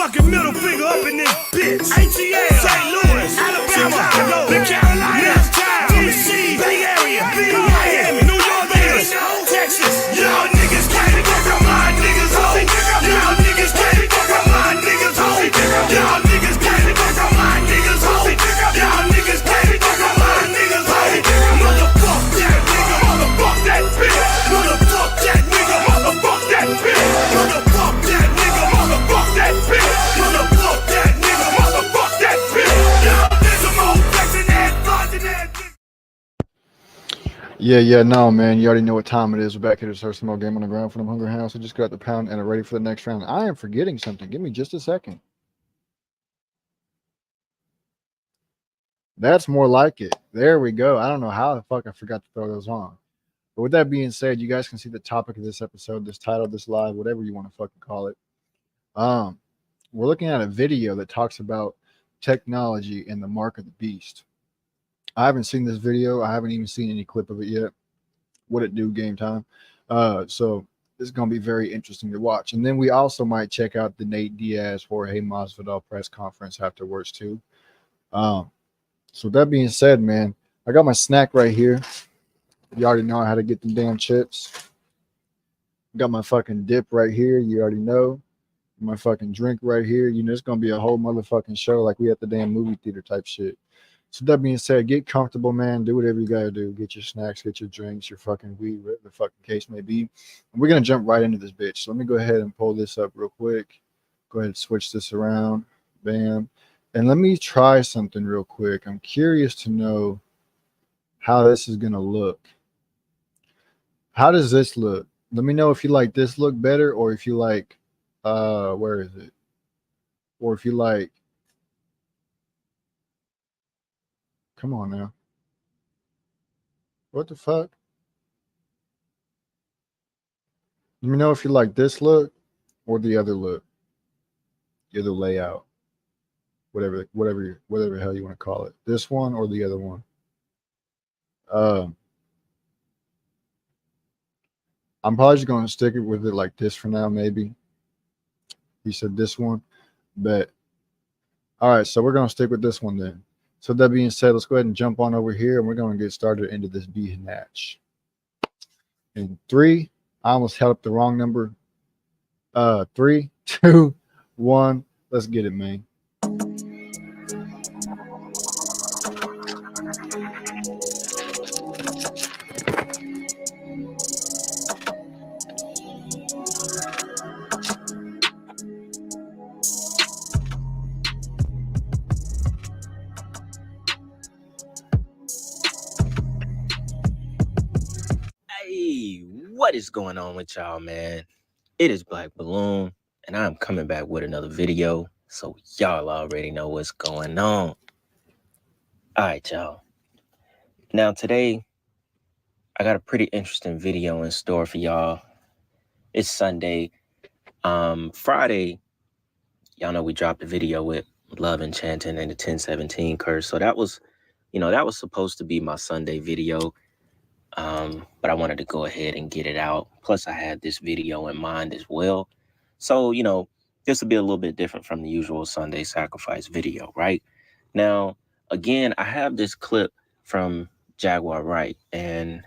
fucking middle finger up in this bitch. ATL, St. Louis, Alabama, Chicago, the Carolinas, Tennessee, Bay Area, Miami, New York, Vegas, Texas. Y'all niggas can't fuck with my niggas, ho. Y'all niggas can't fuck with my niggas, ho. Y'all niggas can't fuck with my niggas, ho. Y'all niggas can't fuck with my niggas, ho. Motherfuck that nigga, motherfuck that bitch. Motherfuck that nigga, motherfuck that bitch. Motherfuck that nigga, motherfuck that bitch. Motherfuck that nigga, motherfuck that bitch. Y'all niggas more flexing that, flaunting that. Yeah, no, man. You already know what time it is. We're back here to start some more Game on the Ground for them Hungry House. I just got the pound and are ready for the next round. I am forgetting something. Give me just a second. That's more like it. There we go. I don't know how the fuck I forgot to throw those on. But with that being said, you guys can see the topic of this episode, this title, this live, whatever you want to fucking call it. We're looking at a video that talks about technology and the mark of the beast. I haven't seen this video. I haven't even seen any clip of it yet. What it do, game time. So it's going to be very interesting to watch. And then we also might check out the Nate Diaz, Jorge Masvidal press conference afterwards too. So with that being said, man, I got my snack right here. You already know how to get the damn chips. Got my fucking dip right here. You already know. My fucking drink right here. You know, it's going to be a whole motherfucking show like we at the damn movie theater type shit. So that being said, get comfortable, man. Do whatever you got to do. Get your snacks, get your drinks, your fucking weed, whatever the fucking case may be. And we're going to jump right into this bitch. So let me go ahead and pull this up real quick. Go ahead and switch this around. Bam. And let me try something real quick. I'm curious to know how this is going to look. How does this look? Let me know if you like this look better or if you like, where is it? Or if you like, come on now. What the fuck? Let me know if you like this look or the other look. The other layout. Whatever the hell you want to call it. This one or the other one. I'm probably just going to stick it with it like this for now, maybe. He said this one. But, all right, so we're going to stick with this one then. So that being said, let's go ahead and jump on over here, and we're going to get started into this B-Natch. In 3, I almost held up the wrong number. 3, 2, 1, let's get it, man. What is going on with y'all, man? It is Black Balloon, and I'm coming back with another video, so y'all already know what's going on. All right, y'all. Now, today, I got a pretty interesting video in store for y'all. It's Sunday. Friday, y'all know we dropped a video with Love and Chanting and the 1017 curse, so that was supposed to be my Sunday video. But I wanted to go ahead and get it out. Plus, I had this video in mind as well. So, this will be a little bit different from the usual Sunday sacrifice video, right? Now, again, I have this clip from Jaguar Wright, and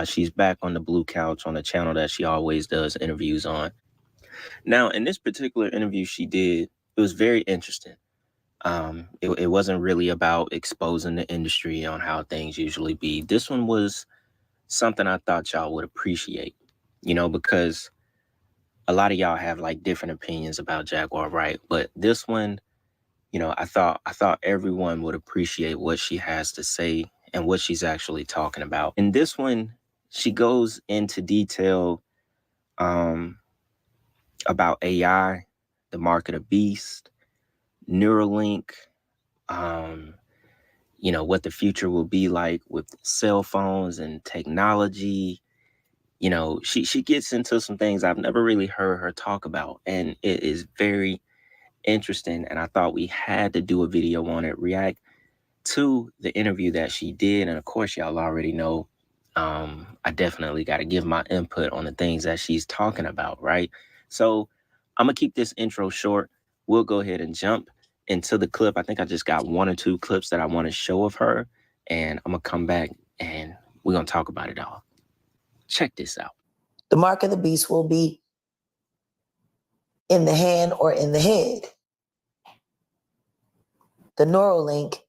she's back on the blue couch on the channel that she always does interviews on. Now, in this particular interview she did, it was very interesting. It wasn't really about exposing the industry on how things usually be. This one was something I thought y'all would appreciate, because a lot of y'all have like different opinions about Jaguar Wright, but this one, I thought everyone would appreciate what she has to say and what she's actually talking about. In this one, she goes into detail about AI, the mark of the beast, Neuralink, what the future will be like with cell phones and technology. She gets into some things I've never really heard her talk about, and it is very interesting, and I thought we had to do a video on it, react to the interview that she did. And of course, y'all already know, I definitely got to give my input on the things that she's talking about, right? So I'm gonna keep this intro short. we'll go ahead and jump into the clip. I think I just got 1 or 2 clips that I want to show of her, and I'm gonna come back and we're gonna talk about it all. Check this out. The mark of the beast will be in the hand or in the head. The Neuralink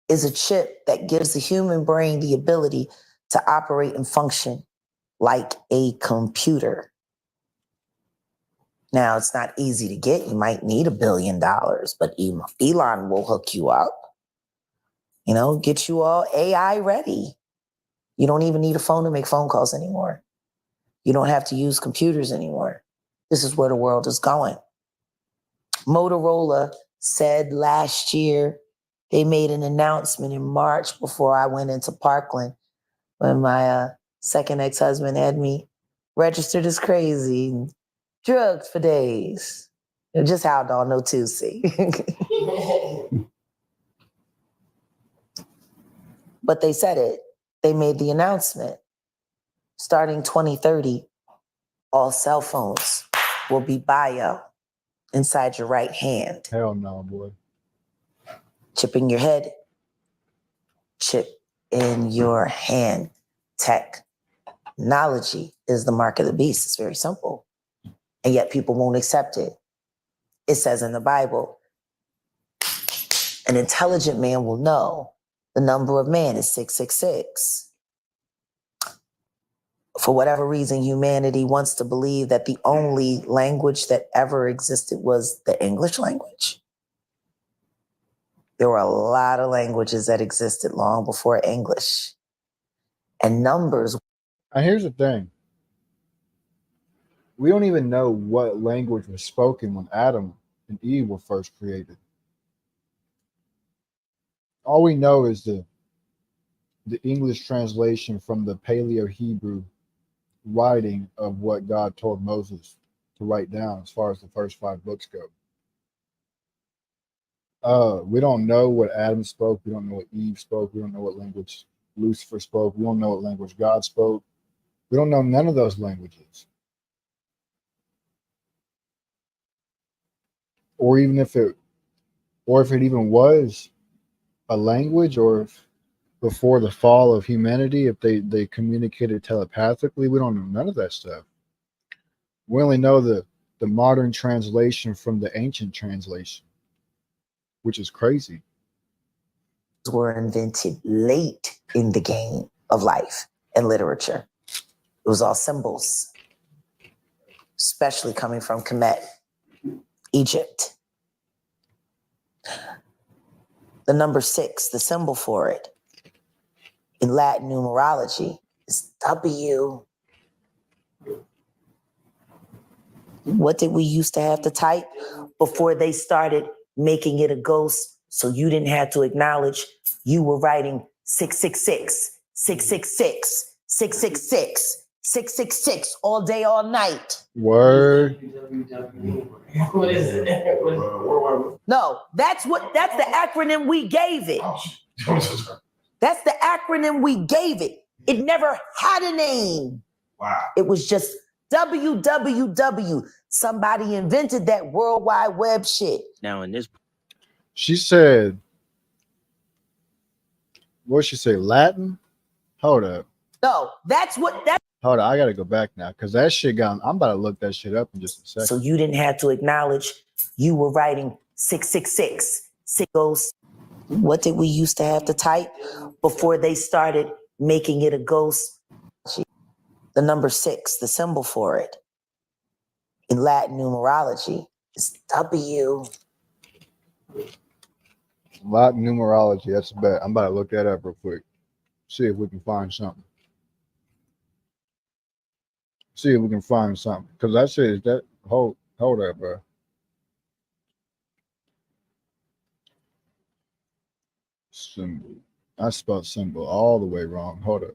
is a chip that gives the human brain the ability to operate and function like a computer. Now, it's not easy to get. You might need $1 billion, but Elon will hook you up, get you all AI ready. You don't even need a phone to make phone calls anymore. You don't have to use computers anymore. This is where the world is going. Motorola said last year, they made an announcement in March before I went into Parkland when my second ex-husband had me registered as crazy, drugged for days. Just how I don't know too, see. But they said it. They made the announcement. Starting 2030, all cell phones will be bio inside your right hand. Hell no, boy. Chip in your head, chip in your hand. Technology is the mark of the beast. It's very simple. And yet people won't accept it. It says in the Bible, an intelligent man will know the number of man is 666. For whatever reason, humanity wants to believe that the only language that ever existed was the English language. There were a lot of languages that existed long before English. And numbers. And here's the thing. We don't even know what language was spoken when Adam and Eve were first created. All we know is the English translation from the Paleo-Hebrew writing of what God told Moses to write down as far as the first 5 books go. We don't know what Adam spoke. We don't know what Eve spoke. We don't know what language Lucifer spoke. We don't know what language God spoke. We don't know none of those languages. Or even if it even was a language, or if before the fall of humanity, if they communicated telepathically, we don't know none of that stuff. We only know the modern translation from the ancient translation, which is crazy. Were invented late in the game of life and literature. It was all symbols, especially coming from Kemet, Egypt. The number 6, the symbol for it, in Latin numerology is W. What did we used to have to type before they started making it a ghost so you didn't have to acknowledge you were writing 666, 666, 666, 666 all day, all night? Word. What is it? No, that's the acronym we gave it. That's the acronym we gave it. It never had a name. Wow. It was just www. Somebody invented that World Wide Web shit. Now in this, She said, what did she say? Latin? Hold up. No, that's Hold up. I got to go back now because that shit I'm about to look that shit up in just a second. so you didn't have to acknowledge you were writing 666. Sickos. What did we used to have to type before they started making it a ghost? The number 6, the symbol for it, in Latin numerology is W. Latin numerology. That's a bet. I'm about to look that up real quick. See if we can find something. Because that shit is that. Hold up, bro. Symbol. I spelled symbol all the way wrong. Hold up.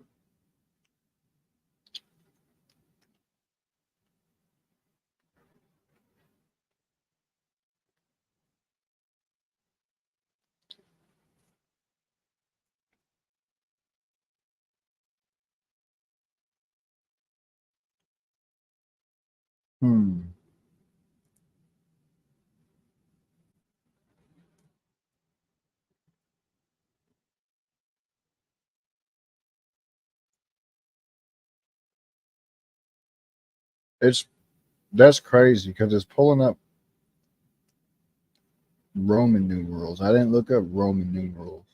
That's crazy because it's pulling up Roman numerals. I didn't look up Roman numerals.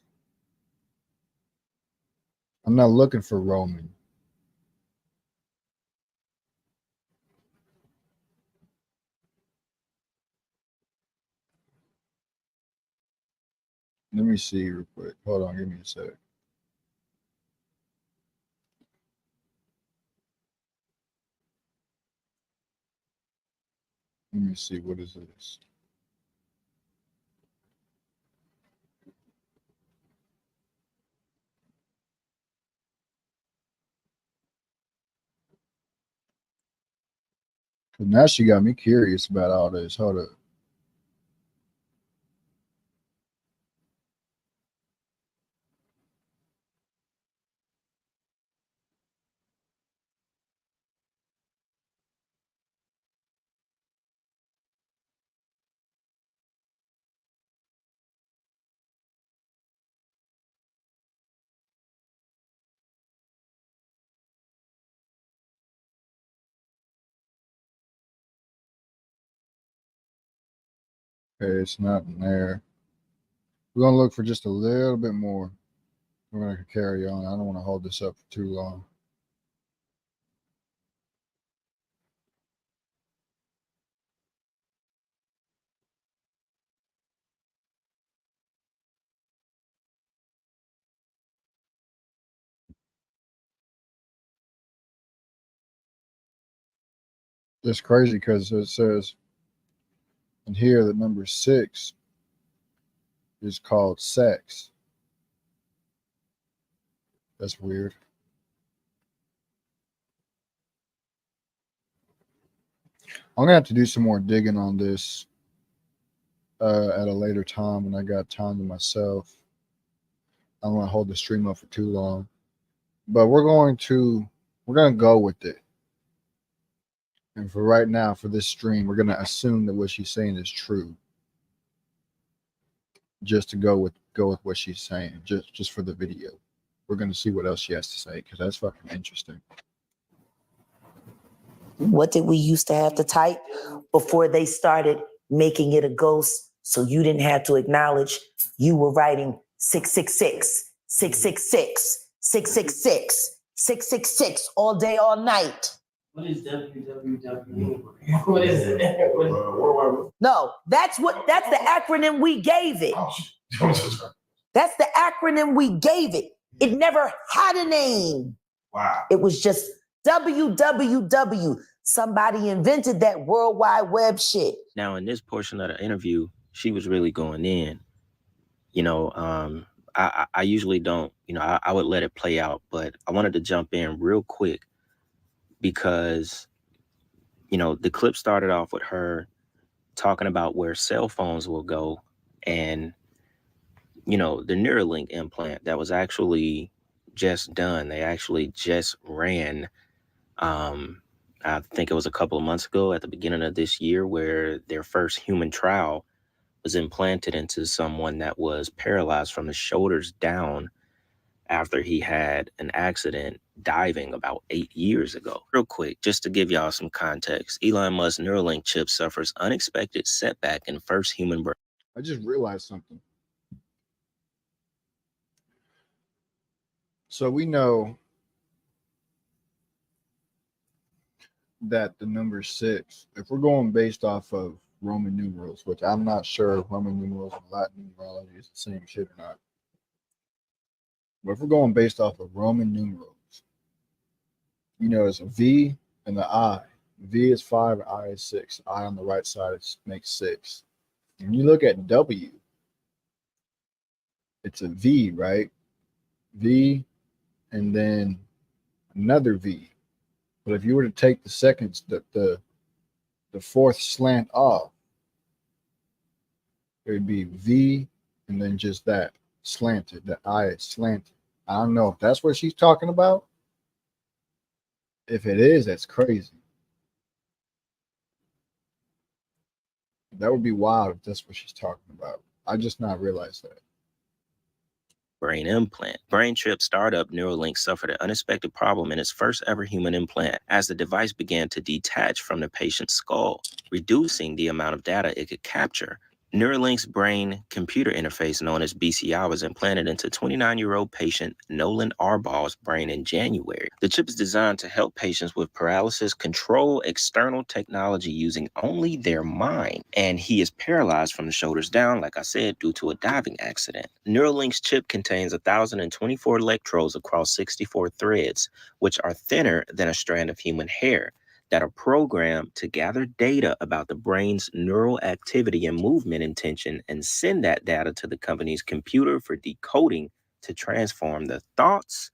I'm not looking for Roman. Let me see real quick. Hold on, give me a sec. Let me see, what is this? Now she got me curious about all this. Hold up. Okay, it's not in there. We're gonna look for just a little bit more. We're gonna carry on. I don't want to hold this up for too long. It's crazy because it says in here that number 6 is called sex. That's weird. I'm gonna have to do some more digging on this at a later time when I got time to myself. I don't want to hold the stream up for too long, but we're gonna go with it. And for right now, for this stream, we're gonna assume that what she's saying is true, just to go with what she's saying, just for the video. We're gonna see what else she has to say because that's fucking interesting. What did we used to have to type before they started making it a ghost so you didn't have to acknowledge you were writing 666, 666, 666, 666 all day, all night? What is WWW? What is it? What? No, that's the acronym we gave it. That's the acronym we gave it. It never had a name. Wow. It was just WWW. Somebody invented that World Wide Web shit. Now, in this portion of the interview, she was really going in. You know, I usually don't, you know, I would let it play out, but I wanted to jump in real quick because, you know, the clip started off with her talking about where cell phones will go and, you know, the Neuralink implant that was actually just done. They actually just ran, I think it was a couple of months ago at the beginning of this year, where their first human trial was implanted into someone that was paralyzed from the shoulders down after he had an accident diving about 8 years ago. Real quick, just to give y'all some context, Elon Musk's Neuralink chip suffers unexpected setback in first human brain. I just realized something. So we know that the number 6, if we're going based off of Roman numerals, which I'm not sure if Roman numerals and Latin numerology is the same shit or not. But if we're going based off of Roman numerals, you know, it's a V and the I. V is 5, I is 6. I on the right side makes 6. When you look at W, it's a V, right? V and then another V. But if you were to take the seconds, the fourth slant off, it would be V and then just that slanted. The I is slanted. I don't know if that's what she's talking about. If it is, that's crazy. That would be wild if that's what she's talking about. I just not realized that. brain implant. BrainTrip startup Neuralink suffered an unexpected problem in its first ever human implant as the device began to detach from the patient's skull, reducing the amount of data it could capture. Neuralink's brain-computer interface, known as BCI, was implanted into 29-year-old patient Nolan Arbaugh's brain in January. The chip is designed to help patients with paralysis control external technology using only their mind, and he is paralyzed from the shoulders down, like I said, due to a diving accident. Neuralink's chip contains 1,024 electrodes across 64 threads, which are thinner than a strand of human hair, that are programmed to gather data about the brain's neural activity and movement intention and send that data to the company's computer for decoding to transform the thoughts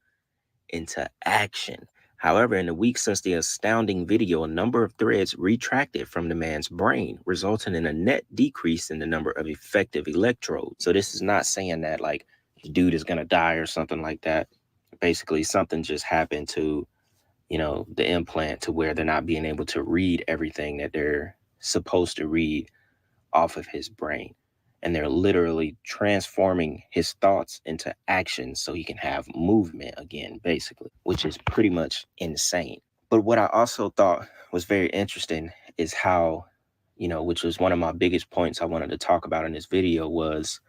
into action. However, in the weeks since the astounding video, a number of threads retracted from the man's brain, resulting in a net decrease in the number of effective electrodes. So this is not saying that like the dude is gonna die or something like that. Basically, something just happened to the implant to where they're not being able to read everything that they're supposed to read off of his brain. And they're literally transforming his thoughts into action so he can have movement again, basically, which is pretty much insane. But what I also thought was very interesting is how, which was one of my biggest points I wanted to talk about in this video, was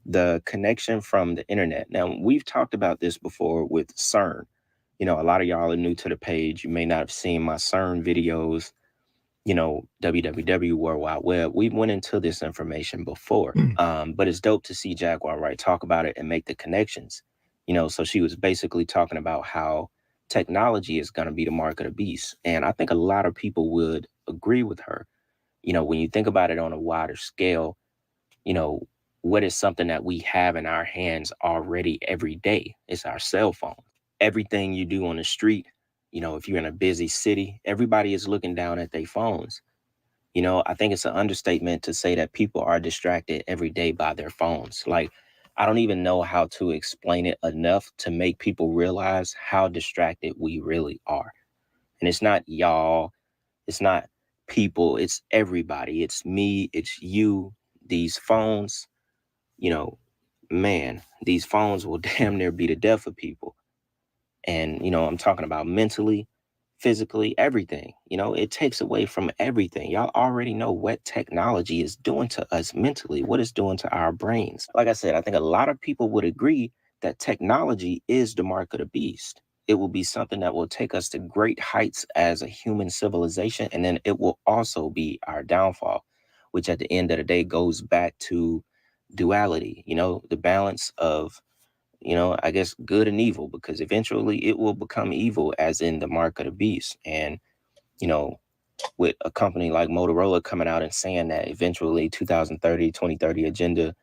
the connection from the internet. Now, we've talked about this before with CERN. A lot of y'all are new to the page. You may not have seen my CERN videos, www World Wide Web. We went into this information before, but it's dope to see Jaguar Wright talk about it and make the connections. So she was basically talking about how technology is going to be the mark of the beast. And I think a lot of people would agree with her. When you think about it on a wider scale, what is something that we have in our hands already every day? It's our cell phone. Everything you do on the street, if you're in a busy city, everybody is looking down at their phones. I think it's an understatement to say that people are distracted every day by their phones. Like, I don't even know how to explain it enough to make people realize how distracted we really are. And it's not y'all, it's not people, it's everybody. It's me, it's you. These phones, man, these phones will damn near be the death of people. And, I'm talking about mentally, physically, everything. It takes away from everything. Y'all already know what technology is doing to us mentally, what it's doing to our brains. Like I said, I think a lot of people would agree that technology is the mark of the beast. It will be something that will take us to great heights as a human civilization, and then it will also be our downfall, which at the end of the day goes back to duality, the balance of I guess good and evil, because eventually it will become evil, as in the mark of the beast. And, with a company like Motorola coming out and saying that eventually 2030 agenda,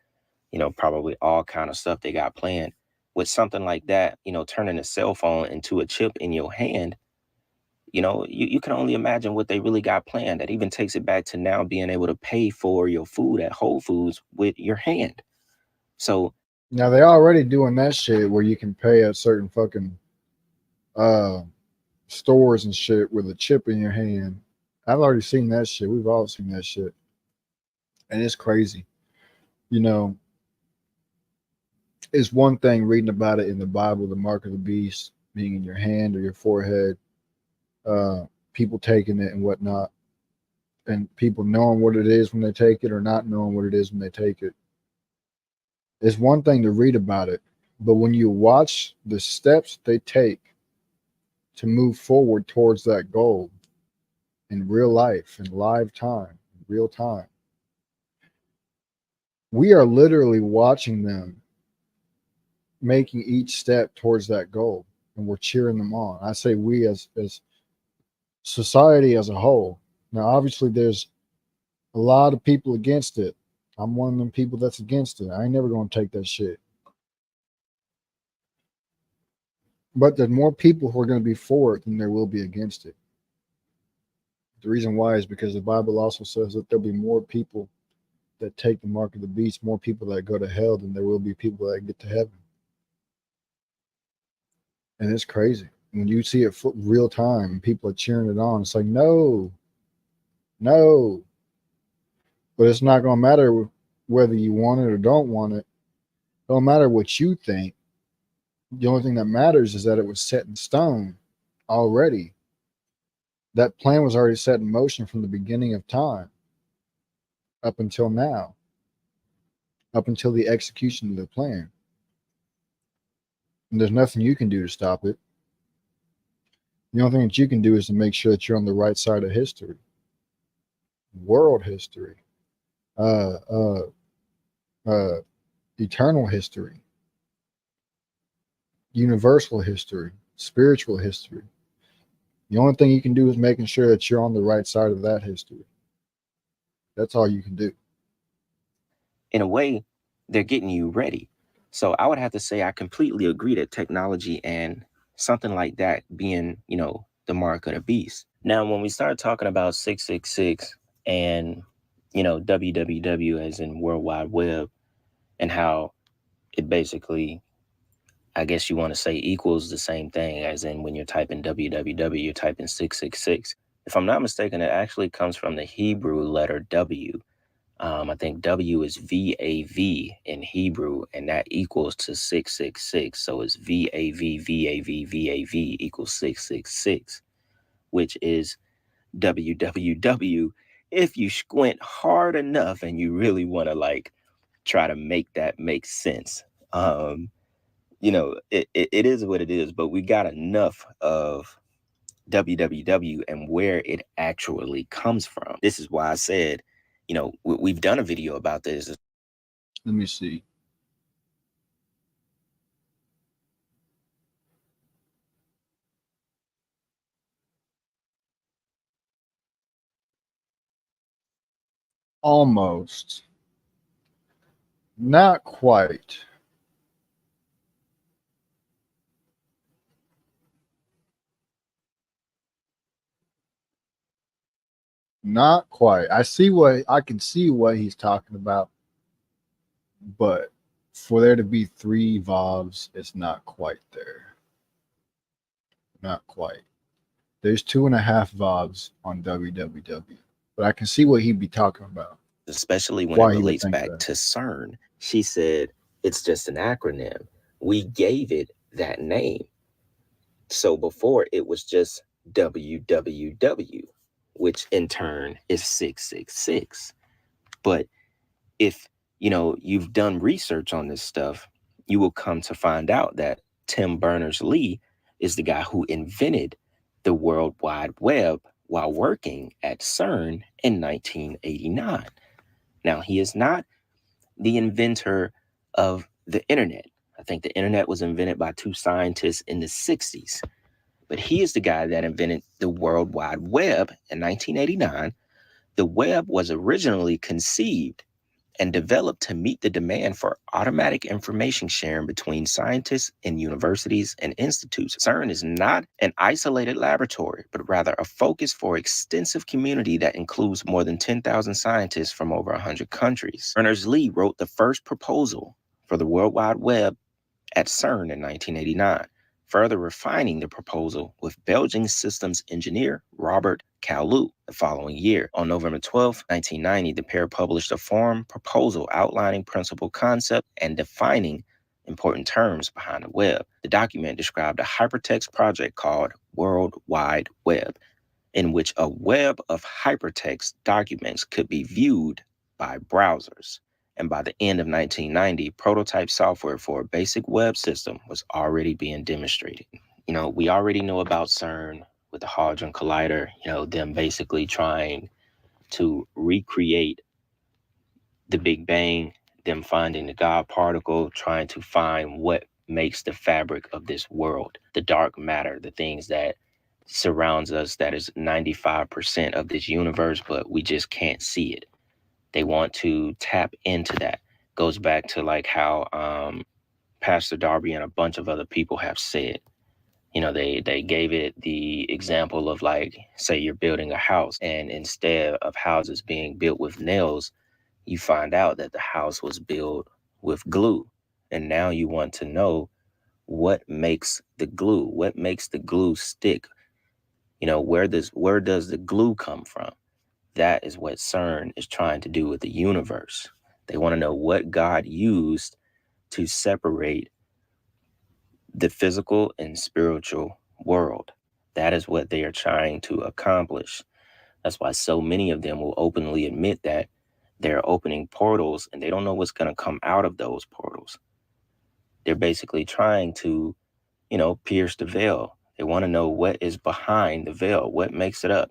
probably all kind of stuff they got planned with something like that, turning a cell phone into a chip in your hand, you can only imagine what they really got planned. That even takes it back to now being able to pay for your food at Whole Foods with your hand. So, now they already doing that shit where you can pay at certain fucking stores and shit with a chip in your hand. I've already seen that shit. We've all seen that shit. And it's crazy. It's one thing reading about it in the Bible, the mark of the beast being in your hand or your forehead, people taking it and whatnot, and people knowing what it is when they take it or not knowing what it is when they take it. It's one thing to read about it, but when you watch the steps they take to move forward towards that goal in real life, in live time, in real time, we are literally watching them making each step towards that goal, and we're cheering them on. I say we as society as a whole. Now, obviously, there's a lot of people against it. I'm one of them people that's against it. I ain't never going to take that shit. But there's more people who are going to be for it than there will be against it. The reason why is because the Bible also says that there'll be more people that take the mark of the beast, more people that go to hell than there will be people that get to heaven. And it's crazy. When you see it real time, people are cheering it on. It's like, no. But it's not going to matter whether you want it or don't want it. Don't matter what you think. The only thing that matters is that it was set in stone already. That plan was already set in motion from the beginning of time up until now, up until the execution of the plan. And there's nothing you can do to stop it. The only thing that you can do is to make sure that you're on the right side of history, world history, eternal history, universal history, spiritual history. The only thing you can do is making sure that you're on the right side of that history. That's all you can do. In a way, they're getting you ready. So I would have to say I completely agree that technology and something like that being, the mark of the beast. Now, when we start talking about 666 and, www as in World Wide Web, and how it basically, I guess you want to say, equals the same thing as in when you're typing www, you're typing 666. If I'm not mistaken, it actually comes from the Hebrew letter W. I think W is VAV in Hebrew, and that equals to 666. So it's VAV, VAV, VAV equals 666, which is www. If you squint hard enough and you really want to try to make that make sense. It is what it is, but we got enough of www and where it actually comes from. This is why I said, we've done a video about this. Let me see. Almost. Not quite. Not quite. I can see what he's talking about, but for there to be 3 VOVs, it's not quite there. Not quite. There's 2.5 VOVs on www, but I can see what he'd be talking about. Especially when it relates back to CERN. She said it's just an acronym. We gave it that name. So before it was just www, which in turn is 666. But if, you've done research on this stuff, you will come to find out that Tim Berners-Lee is the guy who invented the World Wide Web while working at CERN in 1989. Now, he is not the inventor of the internet. I think the internet was invented by 2 scientists in the 60s. But he is the guy that invented the World Wide Web in 1989. The web was originally conceived and developed to meet the demand for automatic information sharing between scientists and universities and institutes. CERN is not an isolated laboratory, but rather a focus for extensive community that includes more than 10,000 scientists from over 100 countries. Berners-Lee wrote the first proposal for the World Wide Web at CERN in 1989, further refining the proposal with Belgian systems engineer Robert Cailloux the following year. On November 12, 1990, the pair published a form proposal outlining principal concept and defining important terms behind the web. The document described a hypertext project called World Wide Web, in which a web of hypertext documents could be viewed by browsers. And by the end of 1990, prototype software for a basic web system was already being demonstrated. We already know about CERN with the Hadron Collider, them basically trying to recreate the Big Bang, them finding the God particle, trying to find what makes the fabric of this world, the dark matter, the things that surrounds us, that is 95% of this universe, but we just can't see it. They want to tap into that. Goes back to how Pastor Darby and a bunch of other people have said. They gave it the example of say you're building a house, and instead of houses being built with nails, you find out that the house was built with glue. And now you want to know what makes the glue stick. Where does the glue come from? That is what CERN is trying to do with the universe. They want to know what God used to separate the physical and spiritual world. That is what they are trying to accomplish. That's why so many of them will openly admit that they're opening portals and they don't know what's going to come out of those portals. They're basically trying to, pierce the veil. They want to know what is behind the veil, what makes it up.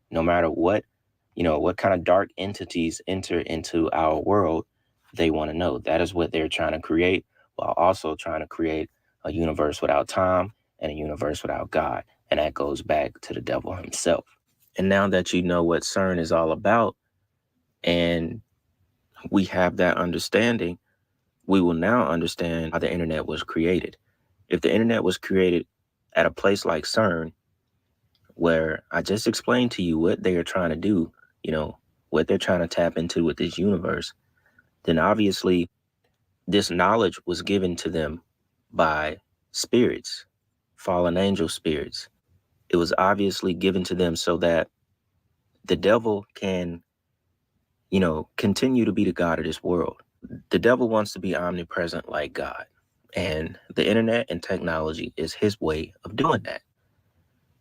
No matter what, what kind of dark entities enter into our world, they want to know. That is what they're trying to create, while also trying to create a universe without time and a universe without God. And that goes back to the devil himself. And now that you know what CERN is all about, and we have that understanding, we will now understand how the internet was created. If the internet was created at a place like CERN, where I just explained to you what they are trying to do, what they're trying to tap into with this universe, then obviously this knowledge was given to them by spirits, fallen angel spirits. It was obviously given to them so that the devil can, continue to be the God of this world. The devil wants to be omnipresent like God. And the internet and technology is his way of doing that.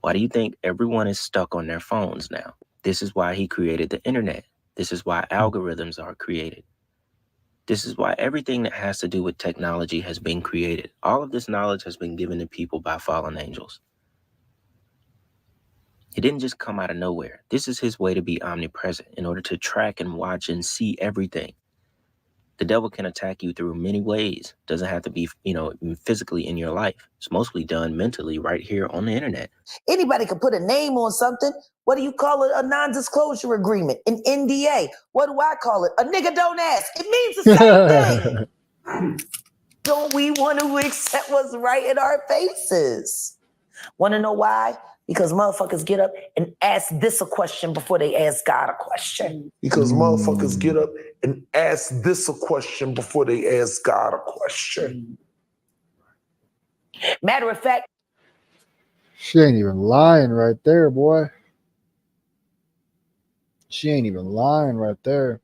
Why do you think everyone is stuck on their phones now? This is why he created the internet. This is why algorithms are created. This is why everything that has to do with technology has been created. All of this knowledge has been given to people by fallen angels. It didn't just come out of nowhere. This is his way to be omnipresent in order to track and watch and see everything. The devil can attack you through many ways. Doesn't have to be, physically in your life. It's mostly done mentally right here on the internet. Anybody can put a name on something. What do you call it? A non-disclosure agreement, an NDA. What do I call it? A nigga don't ask. It means the same thing. Don't we want to accept what's right in our faces? Want to know why? Because motherfuckers get up and ask this a question before they ask God a question. Because motherfuckers get up and ask this a question before they ask God a question. Matter of fact, She ain't even lying right there, boy. She ain't even lying right there.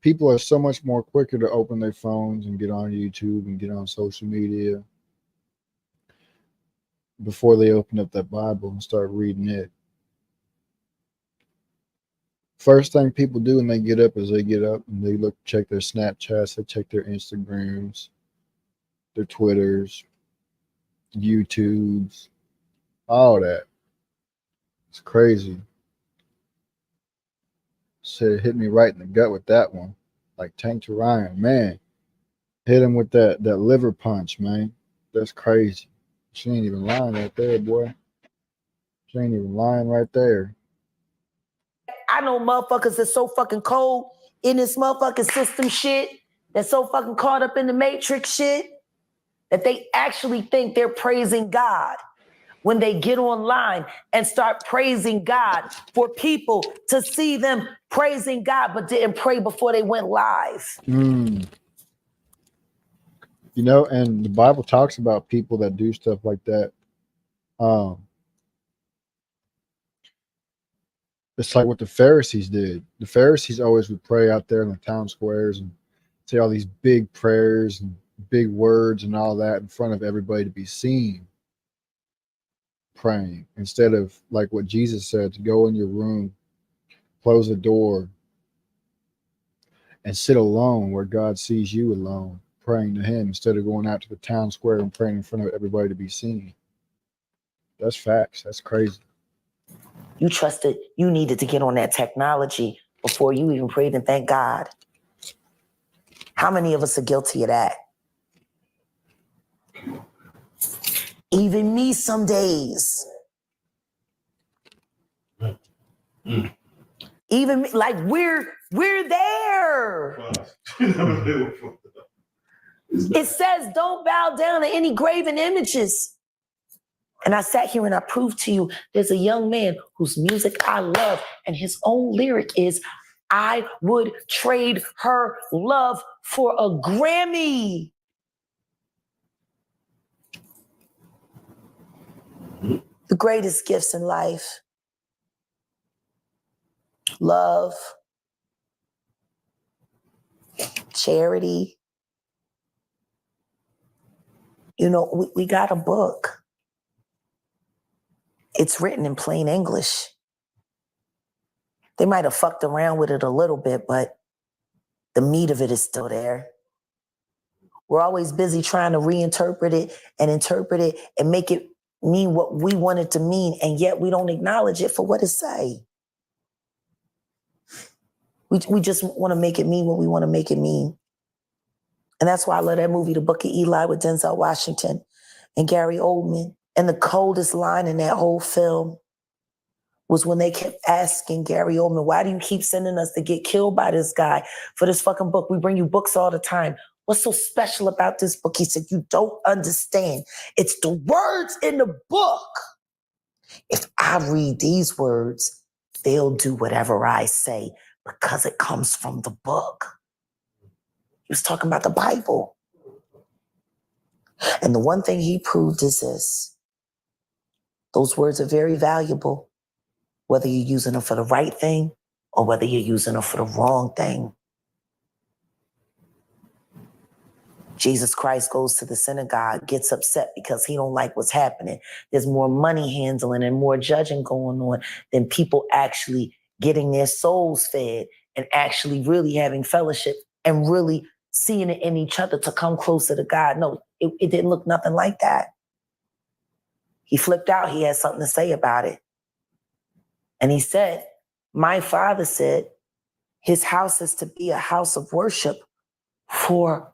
People are so much more quicker to open their phones and get on YouTube and get on social media before they open up that Bible and start reading it. First thing people do when they get up is they get up and they check their Snapchats, they check their Instagrams, their Twitters, YouTubes, all that. It's crazy. Said hit me right in the gut with that one. Like Tank to Ryan, man. Hit him with that liver punch, man. That's crazy. She ain't even lying right there, boy. She ain't even lying right there. I know motherfuckers that's so fucking cold in this motherfucking system shit, that's so fucking caught up in the matrix shit, that they actually think they're praising God when they get online and start praising God for people to see them praising God but didn't pray before they went live. And the Bible talks about people that do stuff like that. It's like what the Pharisees did. The Pharisees always would pray out there in the town squares and say all these big prayers and big words and all that in front of everybody to be seen praying, instead of like what Jesus said, to go in your room, close the door, and sit alone where God sees you alone, praying to him, instead of going out to the town square and praying in front of everybody to be seen. That's facts. That's crazy. You trusted, you needed to get on that technology before you even prayed and thank God. How many of us are guilty of that? Even me some days. Even me, like we're there. It says don't bow down to any graven images. And I sat here and I proved to you there's a young man whose music I love, and his own lyric is, I would trade her love for a Grammy. The greatest gifts in life: love, charity, You know, we got a book. It's written in plain English. They might have fucked around with it a little bit, but the meat of it is still there. We're always busy trying to reinterpret it and interpret it and make it mean what we want it to mean, and yet we don't acknowledge it for what it say. We just want to make it mean what we want to make it mean. And that's why I love that movie, The Book of Eli, with Denzel Washington and Gary Oldman. And the coldest line in that whole film was when they kept asking Gary Oldman, why do you keep sending us to get killed by this guy for this fucking book? We bring you books all the time. What's so special about this book? He said, you don't understand. It's the words in the book. If I read these words, they'll do whatever I say because it comes from the book. He was talking about the Bible. And the one thing he proved is this. Those words are very valuable, whether you're using them for the right thing or whether you're using them for the wrong thing. Jesus Christ goes to the synagogue, gets upset because he don't like what's happening. There's more money handling and more judging going on than people actually getting their souls fed and actually really having fellowship and really seeing it in each other to come closer to God. No, it didn't look nothing like that. He flipped out. He had something to say about it. And he said, my Father said his house is to be a house of worship for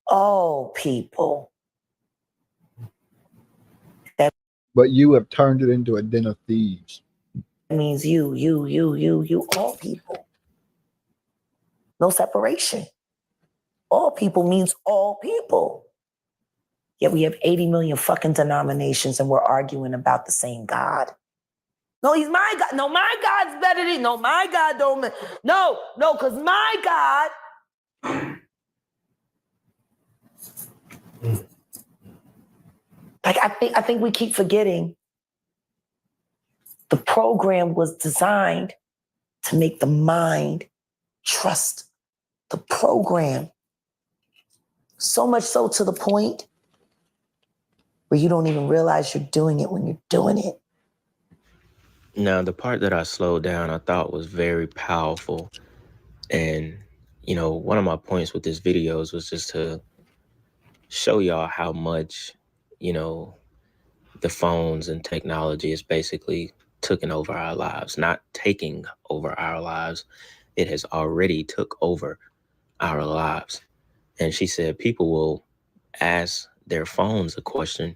all people. That But you have turned it into a den of thieves. means you, all people. No separation. All people means all people. Yet we have 80 million fucking denominations and we're arguing about the same God. No, he's my God. No, my God's better than, no, my God don't, no, because my God, like I think we keep forgetting the program was designed to make the mind trust the program. So much so to the point where you don't even realize you're doing it when you're doing it. Now, the part that I slowed down, I thought was very powerful. And, you know, one of my points with this videos was just to show y'all how much, you know, the phones and technology is basically taking over our lives, not taking over our lives. It has already took over our lives. And she said people will ask their phones a question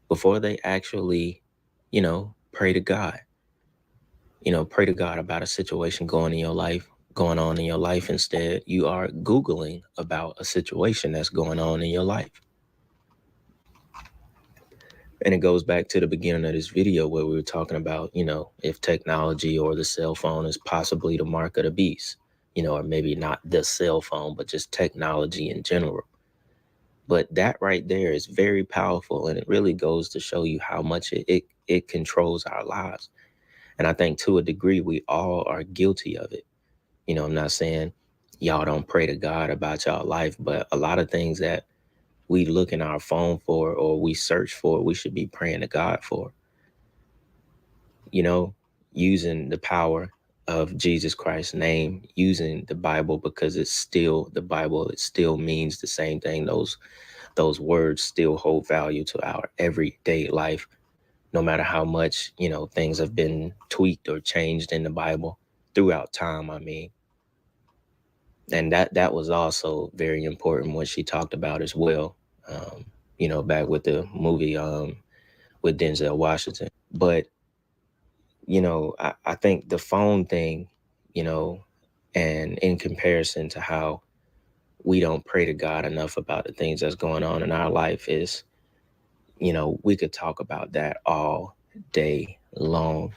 before they actually, you know, pray to God. You know, pray to God about a situation going on in your life. Instead, you are Googling about a situation that's going on in your life. And it goes back to the beginning of this video where we were talking about, you know, if technology or the cell phone is possibly the mark of the beast, you know, or maybe not the cell phone, but just technology in general. But that right there is very powerful. And it really goes to show you how much it controls our lives. And I think to a degree, we all are guilty of it. You know, I'm not saying y'all don't pray to God about y'all life, but a lot of things that we look in our phone for or we search for, we should be praying to God for. You know, using the power of Jesus Christ's name, using the Bible because it's still the Bible. It still means the same thing. Those words still hold value to our everyday life. No matter how much, you know, things have been tweaked or changed in the Bible throughout time, I mean. And that was also very important what she talked about as well, you know, back with the movie with Denzel Washington. But, you know, I think the phone thing, you know, and in comparison to how we don't pray to God enough about the things that's going on in our life is, you know, we could talk about that all day long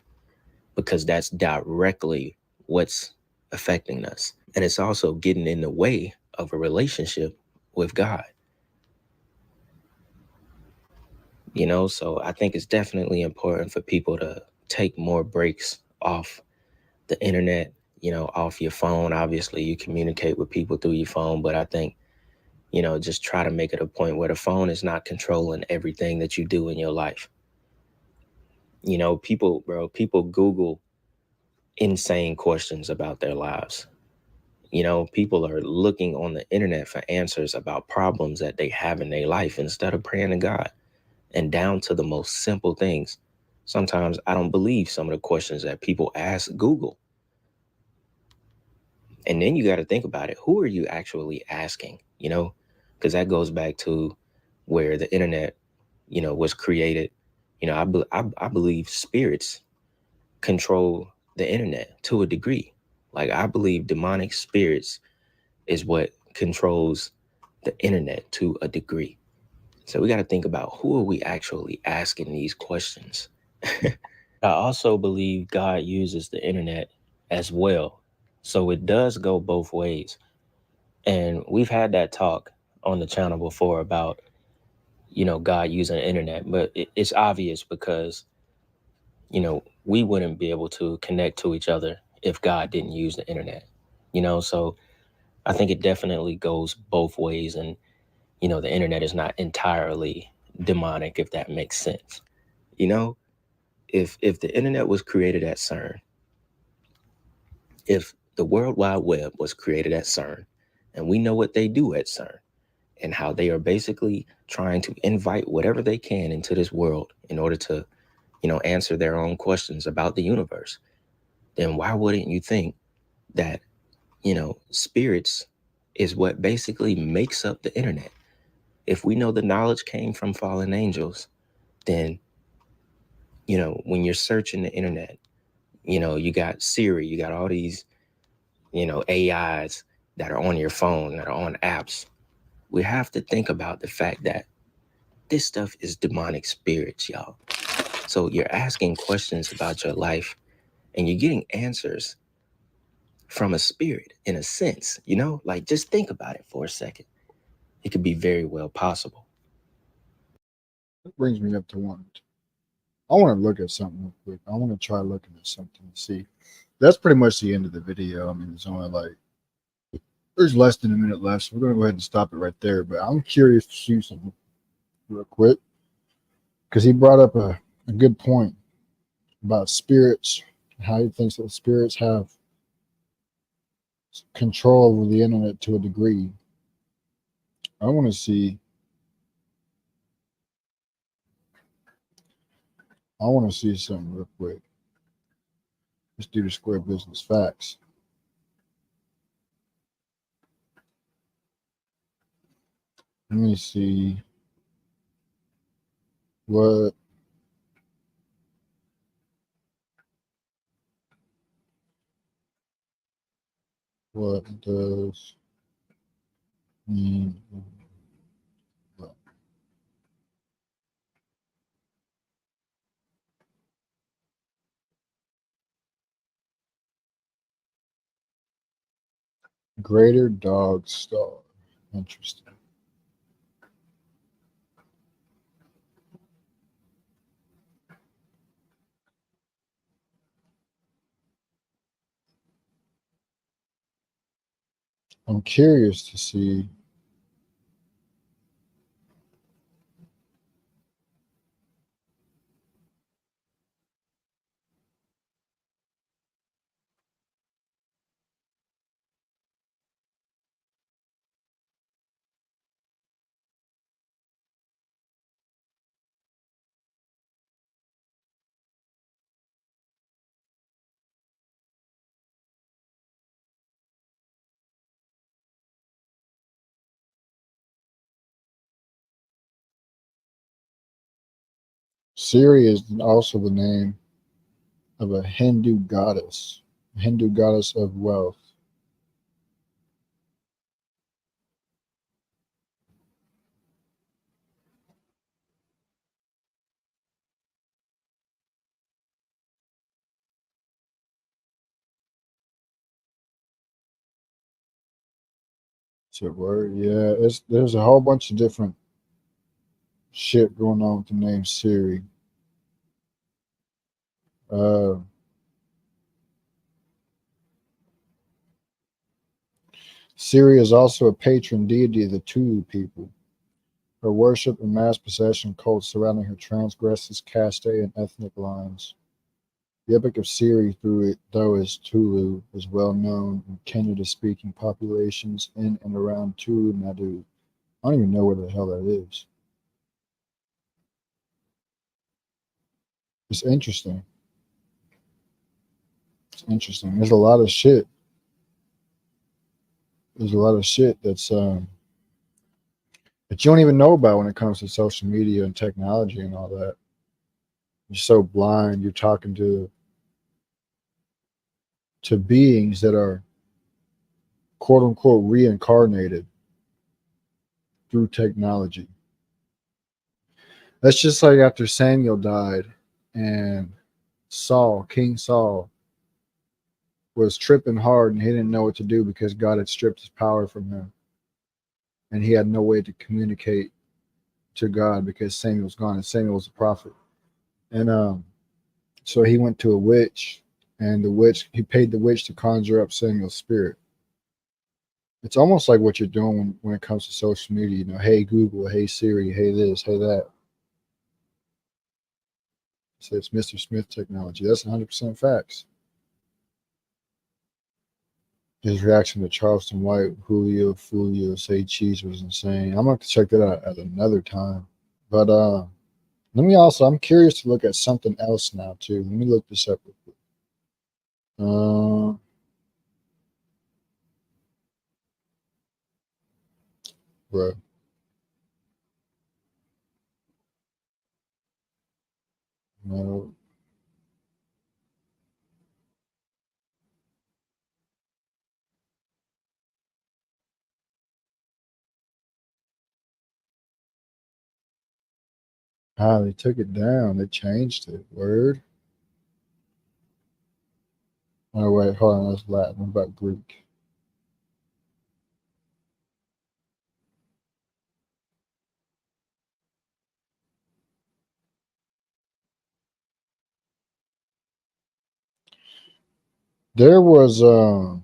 because that's directly what's affecting us. And it's also getting in the way of a relationship with God. You know, so I think it's definitely important for people to take more breaks off the internet, you know, off your phone. Obviously, you communicate with people through your phone, but I think You know, just try to make it a point where the phone is not controlling everything that you do in your life. You know, people Google insane questions about their lives. You know, people are looking on the internet for answers about problems that they have in their life instead of praying to God, and down to the most simple things. Sometimes I don't believe some of the questions that people ask Google. And then you got to think about it. Who are you actually asking? You know, because that goes back to where the internet, you know, was created. You know, I believe spirits control the internet to a degree. Like, I believe demonic spirits is what controls the internet to a degree. So we got to think about, who are we actually asking these questions? I also believe God uses the internet as well. So it does go both ways. And we've had that talk on the channel before about, you know, God using the internet. But it's obvious because, you know, we wouldn't be able to connect to each other if God didn't use the internet. You know, so I think it definitely goes both ways. And, you know, the internet is not entirely demonic, if that makes sense. You know, if the internet was created at CERN, if the World Wide Web was created at CERN, and we know what they do at CERN and how they are basically trying to invite whatever they can into this world in order to, you know, answer their own questions about the universe, then why wouldn't you think that, you know, spirits is what basically makes up the internet? If we know the knowledge came from fallen angels, then, you know, when you're searching the internet, you know, you got Siri, you got all these, you know, AIs that are on your phone, that are on apps. We have to think about the fact that this stuff is demonic spirits, y'all. So you're asking questions about your life and you're getting answers from a spirit, in a sense, you know? Like, just think about it for a second. It could be very well possible. That brings me up to one. I want to look at something real quick. I want to try looking at something and see. That's pretty much the end of the video. I mean, it's only like, there's less than a minute left, so we're going to go ahead and stop it right there. But I'm curious to see something real quick, because he brought up a good point about spirits, how he thinks that spirits have control over the internet to a degree. I want to see something real quick. Let's do the square business facts. Let me see what does mean. Greater Dog Star. Interesting. I'm curious to see Siri is also the name of a Hindu goddess of wealth. So word, yeah, there's a whole bunch of different shit going on with the name Siri. Siri is also a patron deity of the Tulu people. Her worship and mass possession cults surrounding her transgresses caste and ethnic lines. The Epic of Siri, though is Tulu, is well known in Kannada-speaking populations in and around Tulu Nadu. I don't even know where the hell that is. It's interesting. It's interesting. There's a lot of shit. There's a lot of shit that you don't even know about when it comes to social media and technology and all that. You're so blind. You're talking to beings that are quote unquote reincarnated through technology. That's just like after Samuel died and King Saul, was tripping hard and he didn't know what to do because God had stripped his power from him. And he had no way to communicate to God because Samuel's gone and Samuel was a prophet. And so he went to a witch, and he paid the witch to conjure up Samuel's spirit. It's almost like what you're doing when it comes to social media. Hey Google, hey Siri, hey this, hey that. So it's Mr. Smith technology. That's 100% facts. His reaction to Charleston White, Julio Fulio, say cheese was insane. I'm gonna have to check that out at another time. But I'm curious to look at something else now too. Let me look this up real quick. Bro. No. They took it down. They changed it. Word. Oh wait, hold on. That's Latin. What about Greek? There was let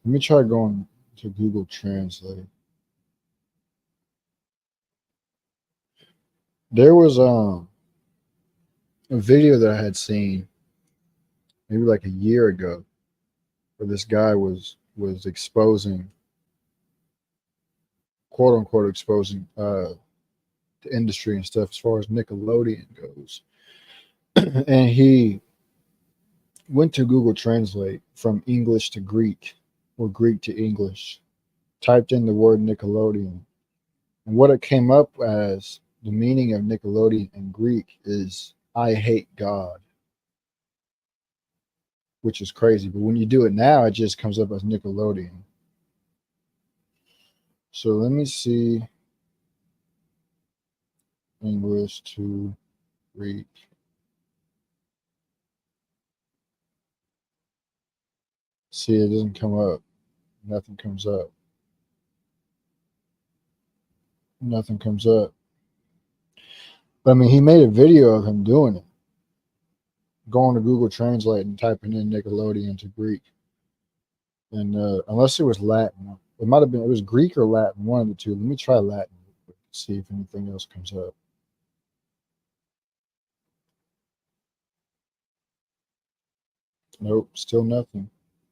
me try going to Google Translate. There was a video that I had seen maybe like a year ago where this guy was exposing, quote unquote exposing the industry and stuff as far as Nickelodeon goes. And he went to Google Translate from English to Greek or Greek to English, typed in the word Nickelodeon. And what it came up as, the meaning of Nickelodeon in Greek is I hate God, which is crazy. But when you do it now, it just comes up as Nickelodeon. So let me see. English to Greek. See, it doesn't come up. Nothing comes up. Nothing comes up. But I mean, he made a video of him doing it, going to Google Translate and typing in Nickelodeon to Greek. And unless it was Latin, it might have been, it was Greek or Latin, one of the two. Let me try Latin, see if anything else comes up. Nope, still nothing.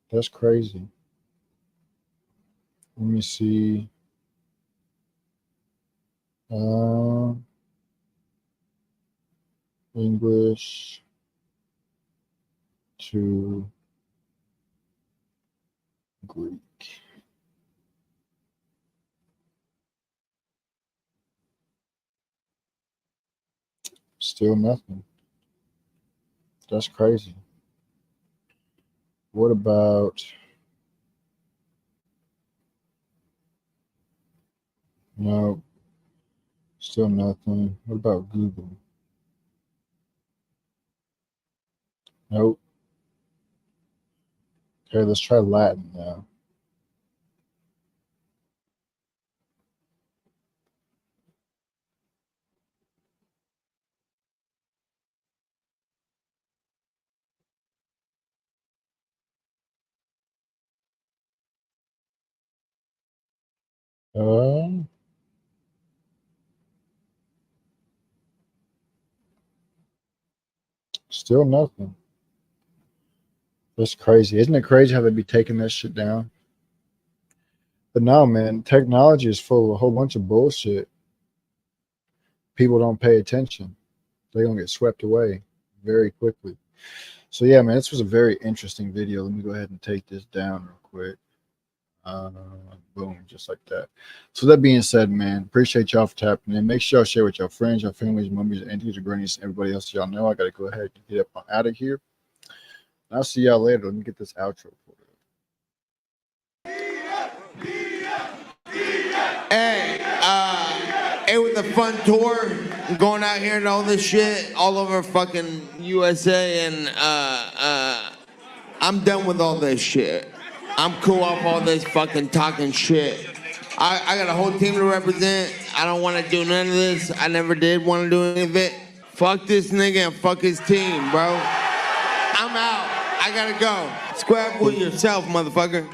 That's crazy. Let me see. English to Greek. Still nothing. That's crazy. What about, no, still nothing. What about Google? Nope. Okay, let's try Latin now. Still nothing. That's crazy. Isn't it crazy how they be taking that shit down? But no, man, technology is full of a whole bunch of bullshit. People don't pay attention. They're going to get swept away very quickly. So, yeah, man, this was a very interesting video. Let me go ahead and take this down real quick. Boom, just like that. So that being said, man, appreciate y'all for tapping in. Make sure y'all share with your friends, your families, mummies, aunties, or grannies, everybody else y'all know. I got to go ahead and get up out of here. And I'll see y'all later. Let me get this outro for you. Hey, with the fun tour, going out here and all this shit, all over fucking USA, and I'm done with all this shit. I'm cool off all this fucking talking shit. I got a whole team to represent. I don't want to do none of this. I never did want to do any of it. Fuck this nigga and fuck his team, bro. I'm out. I gotta go. Square up with yourself, motherfucker.